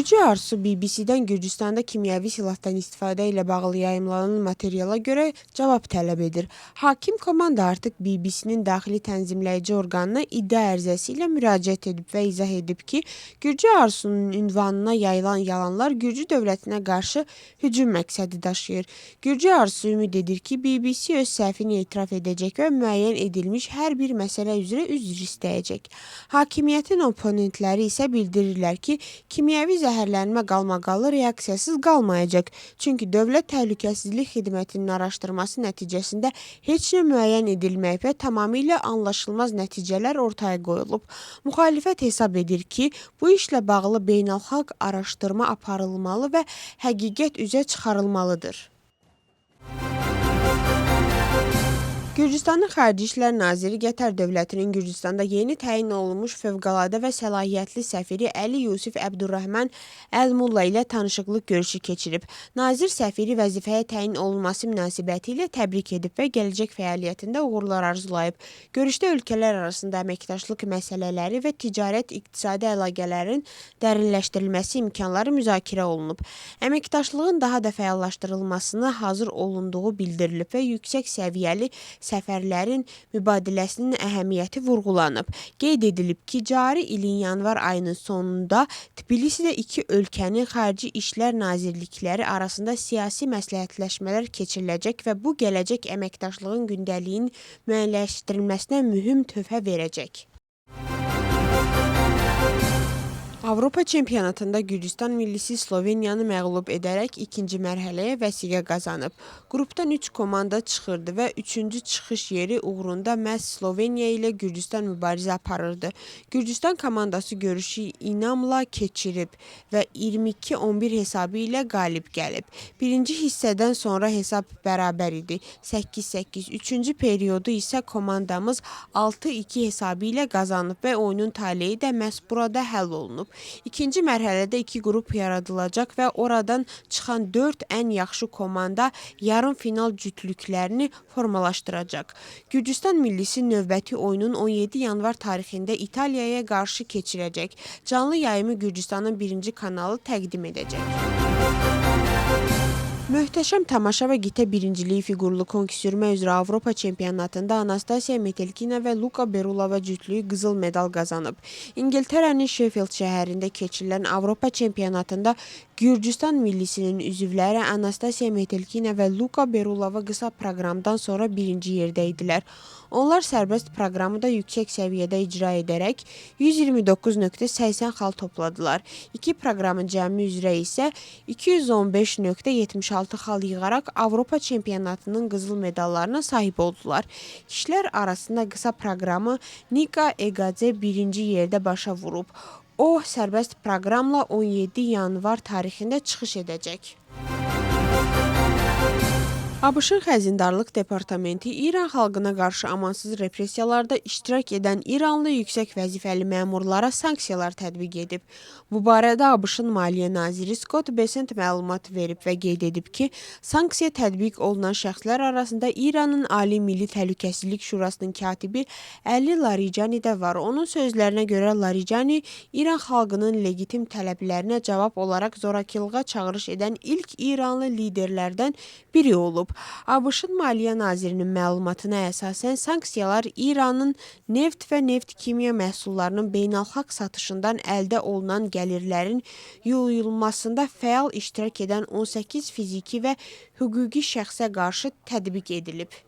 Gürcü Arsu BBC-dən Gürcüstanda kimyəvi silahdan istifadə ilə bağlı yayımlanan materiala görə cavab tələb edir. Hakim komanda artıq BBC-nin daxili tənzimləyici orqanına iddia ərizəsi ilə müraciət edib və izah edib ki, Gürcü Arsunun ünvanına yayılan yalanlar Gürcü dövlətinə qarşı hücum məqsədi daşıyır. Gürcü Arsu ümid edir ki, BBC öz səhvini etiraf edəcək və müəyyən edilmiş hər bir məsələ üzrə üzr istəyəcək. Hakimiyyətin oponentləri isə bildirirlər ki, kimyəvi zəhərlənmə qalmaqalı reaksiyasız qalmayacaq. Çünki Dövlət Təhlükəsizlik Xidmətinin araşdırması nəticəsində heç nə müəyyən edilməyib və tamamilə anlaşılmaz nəticələr ortaya qoyulub. Müxalifət hesab edir ki, bu işlə bağlı beynəlxalq araşdırma aparılmalı və həqiqət üzə çıxarılmalıdır. Gürcüstanın Xarici İşlər Naziri Qətər dövlətinin Gürcüstanda yeni təyin olunmuş fövqəladə və səlahiyyətli səfiri Əli Yusif Əbdurrəhman Əl-Mulla ilə tanışıqlıq görüşü keçirib. Nazir səfiri vəzifəyə təyin olunması münasibəti ilə təbrik edib və gələcək fəaliyyətində uğurlar arzulayıb. Görüşdə ölkələr arasında əməkdaşlıq məsələləri və ticarət-iqtisadi əlaqələrin dərinləşdirilməsi imkanları müzakirə olunub. Əməkdaşlığın daha da fəallaşdırılmasına hazır olunduğu bildirilib və yüksək səviyyəli səfərlərin mübadiləsinin əhəmiyyəti vurğulanıb. Qeyd edilib ki, cari ilin yanvar ayının sonunda Tbilisidə iki ölkənin Xarici İşlər Nazirlikləri arasında siyasi məsləhətləşmələr keçiriləcək və bu gələcək əməkdaşlığın gündəliyinin müəyyənləşdirilməsinə mühüm töhfə verəcək. Avropa çempionatında Gürcüstan millisi Sloveniyanı məğlub edərək ikinci mərhələyə vəsiqə qazanıb. Qrupdan 3 komanda çıxırdı və üçüncü çıxış yeri uğrunda məhz Sloveniya ilə Gürcüstan mübarizə aparırdı. Gürcüstan komandası görüşü inamla keçirib və 22-11 hesabı ilə qalib gəlib. Birinci hissədən sonra hesab bərabər idi. 8-8. Üçüncü periodu isə komandamız 6-2 hesabı ilə qazanıb və oyunun taleyi də məhz burada həll olunub. İkinci mərhələdə iki qrup yaradılacaq və oradan çıxan 4 ən yaxşı komanda yarım final cütlüklərini formalaşdıracaq. Gürcüstan millisi növbəti oyunun 17 yanvar tarixində İtaliyaya qarşı keçirəcək. Canlı yayımı Gürcüstanın birinci kanalı təqdim edəcək. Möhtəşəm tamaşa və qitə birinciliyi fiqurlu konki sürmə üzrə Avropa çempionatında Anastasiya Metelkina və Luka Berulova cütlüyü qızıl medal qazanıb. İngiltərənin Sheffield şəhərində keçirilən Avropa çempionatında Gürcüstan millisinin üzvləri Anastasiya Metelkina və Luka Berulova qısa proqramdan sonra birinci yerdə idilər. Onlar sərbəst proqramı da yüksək səviyyədə icra edərək 129.80 xal topladılar. İki proqramın cəmi üzrə isə 215.76 xal yığaraq Avropa çempionatının qızıl medallarına sahib oldular. Kişilər arasında qısa proqramı Nika Egadze birinci yerdə başa vurub. O, sərbəst proqramla 17 yanvar tarixində çıxış edəcək. ABŞ-ın Xəzindarlıq Departamenti İran xalqına qarşı amansız repressiyalarda iştirak edən İranlı yüksək vəzifəli məmurlara sanksiyalar tətbiq edib. Bu barədə ABŞ-ın Maliyyə naziri Scott Bessent məlumat verib və qeyd edib ki, sanksiya tətbiq olunan şəxslər arasında İranın Ali Milli Təhlükəsizlik Şurasının katibi Əli Larijani də var. Onun sözlərinə görə Larijani İran xalqının legitim tələblərinə cavab olaraq zorakılığa çağırış edən ilk İranlı liderlərdən biri olub. ABŞ-ın Maliyyə nazirinin məlumatına əsasən sanksiyalar İranın neft və neft-kimya məhsullarının beynəlxalq satışından əldə olunan gəlirlərin yuyulmasında fəal iştirak edən 18 fiziki və hüquqi şəxsə qarşı tətbiq edilib.